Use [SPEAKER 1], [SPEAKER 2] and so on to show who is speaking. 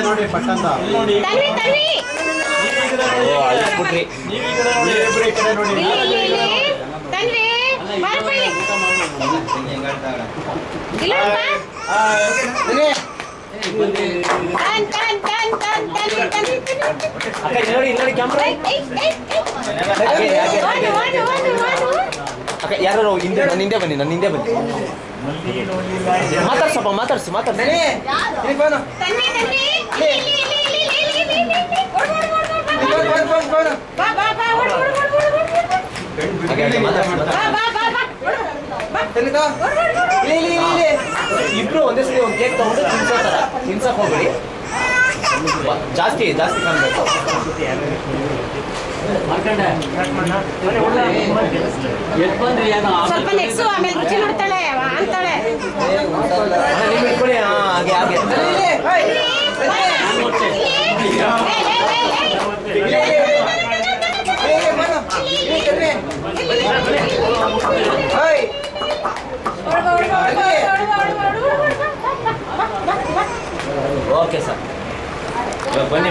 [SPEAKER 1] ನೋಡಿ ಪಟ್ಟಂತ
[SPEAKER 2] ತನ್ವಿ ತನ್ವಿ
[SPEAKER 3] ಓ ಅಳ್ಬಿಟ್ರಿ
[SPEAKER 2] ತನ್ವಿ ಬಾರಪ್ಪ ಇಲ್ಲ
[SPEAKER 3] ಅಕ್ಕ ನೋಡಿ ನೋಡಿ ಕ್ಯಾಮ್ರಾ ಅಕ್ಕ ಯಾರು ಹಿಂದೆ ನನ್ನ ಹಿಂದೆ ಬನ್ನಿ ನನ್ನ ಹಿಂದೆ ಬನ್ನಿ ಮಾತಾಡ್ಸಪ್ಪ ಮಾತಾಡ್ಸು ಮಾತಾಡ್ಸಿ ಇಬ್ರು ಒಂದೇ ಸಲ ಒಂದು ಕೇಕ್ ತಗೊಂಡು ತಿನ್ಸೋತಾರ ತಿನ್ಸಕ್ ಹೋಗ್ಬೇಡಿ ಜಾಸ್ತಿ ಜಾಸ್ತಿ ಕಾಣಬೇಕು
[SPEAKER 2] ಸ್ವಲ್ಪ ನೆಕ್ಸು ಆಮೇಲೆ ರುಚಿ ನೋಡ್ತಾಳೆ ಅಂತಾಳೆ
[SPEAKER 3] ನೀವು ಇಟ್ಕೊಳ್ಳಿ ಹಾಗೆ ಹಾಗೆ ಓಕೆ ಸರ್ ಬನ್ನಿ